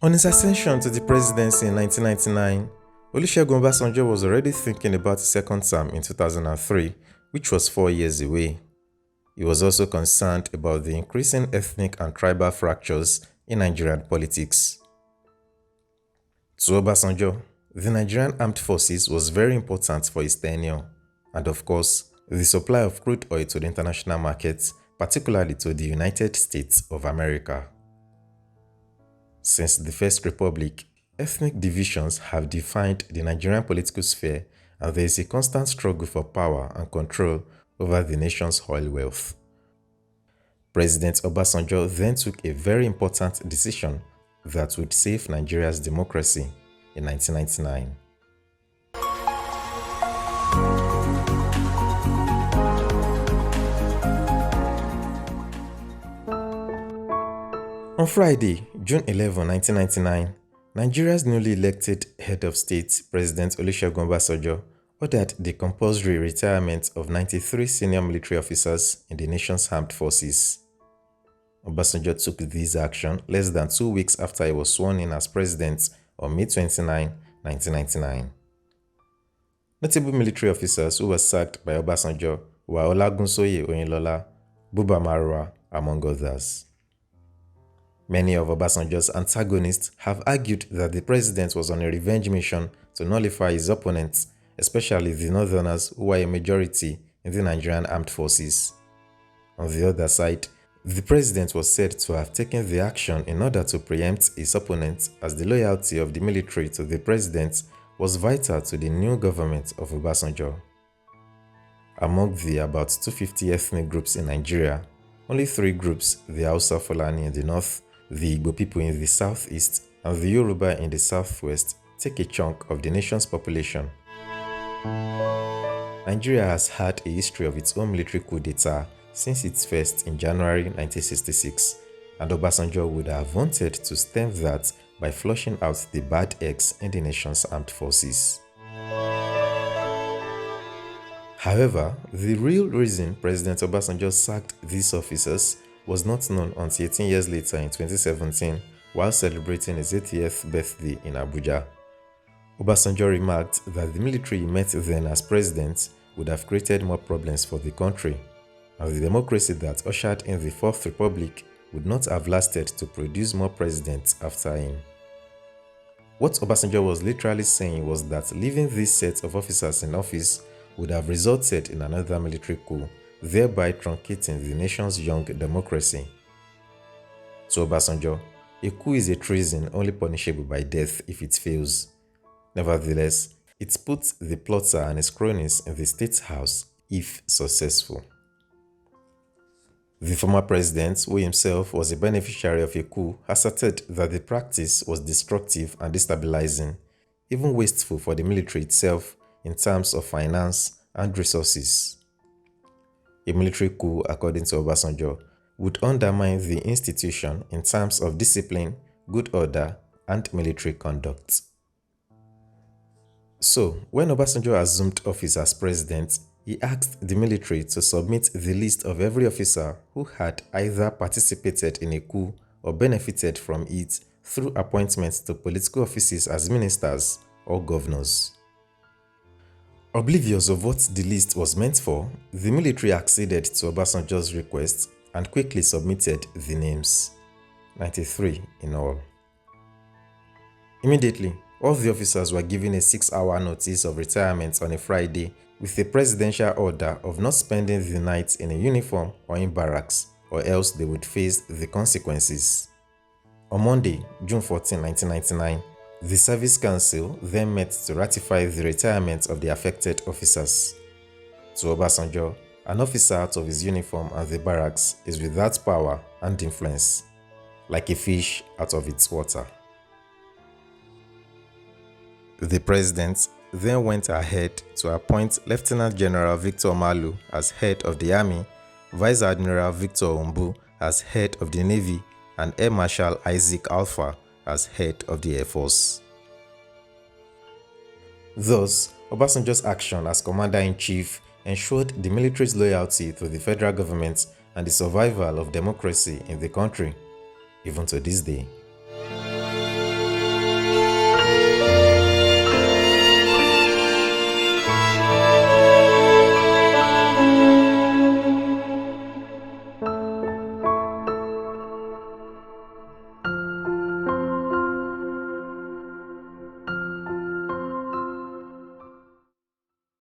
On his ascension to the presidency in 1999, Olusegun Obasanjo was already thinking about his second term in 2003, which was 4 years away. He was also concerned about the increasing ethnic and tribal fractures in Nigerian politics. To Obasanjo, the Nigerian Armed Forces was very important for his tenure, and of course, the supply of crude oil to the international markets, particularly to the United States of America. Since the First Republic, ethnic divisions have defined the Nigerian political sphere, and there is a constant struggle for power and control over the nation's oil wealth. President Obasanjo then took a very important decision that would save Nigeria's democracy in 1999. On Friday, June 11, 1999, Nigeria's newly elected head of state, President Olusegun Obasanjo, ordered the compulsory retirement of 93 senior military officers in the nation's armed forces. Obasanjo took this action less than 2 weeks after he was sworn in as president on May 29, 1999. Notable military officers who were sacked by Obasanjo were Olagunsoye Oyinlola, Buba Marwa, among others. Many of Obasanjo's antagonists have argued that the president was on a revenge mission to nullify his opponents, especially the Northerners who were a majority in the Nigerian Armed Forces. On the other side, the president was said to have taken the action in order to preempt his opponents, as the loyalty of the military to the president was vital to the new government of Obasanjo. Among the about 250 ethnic groups in Nigeria, only 3 groups, the Hausa Fulani in the north, the Igbo people in the southeast, and the Yoruba in the southwest, take a chunk of the nation's population. Nigeria has had a history of its own military coup d'etat since its first in January 1966, and Obasanjo would have wanted to stem that by flushing out the bad eggs in the nation's armed forces. However, the real reason President Obasanjo sacked these officers was not known until 18 years later in 2017, while celebrating his 80th birthday in Abuja. Obasanjo remarked that the military he met then as president would have created more problems for the country, and the democracy that ushered in the Fourth Republic would not have lasted to produce more presidents after him. What Obasanjo was literally saying was that leaving this set of officers in office would have resulted in another military coup, thereby truncating the nation's young democracy. To Obasanjo, a coup is a treason only punishable by death if it fails. Nevertheless, it puts the plotter and his cronies in the State House if successful. The former president, who himself was a beneficiary of a coup, asserted that the practice was destructive and destabilizing, even wasteful for the military itself in terms of finance and resources. A military coup, according to Obasanjo, would undermine the institution in terms of discipline, good order, and military conduct. So, when Obasanjo assumed office as president, he asked the military to submit the list of every officer who had either participated in a coup or benefited from it through appointments to political offices as ministers or governors. Oblivious of what the list was meant for, the military acceded to Obasanjo's request and quickly submitted the names, 93 in all. Immediately, all the officers were given a 6-hour notice of retirement on a Friday with a presidential order of not spending the night in a uniform or in barracks, or else they would face the consequences. On Monday, June 14, 1999, the Service Council then met to ratify the retirement of the affected officers. To Obasanjo, an officer out of his uniform and the barracks is without power and influence, like a fish out of its water. The president then went ahead to appoint Lieutenant General Victor Malu as head of the army, Vice Admiral Victor Umbu as head of the Navy, and Air Marshal Isaac Alpha as head of the Air Force. Thus, Obasanjo's action as commander-in-chief ensured the military's loyalty to the federal government and the survival of democracy in the country, even to this day.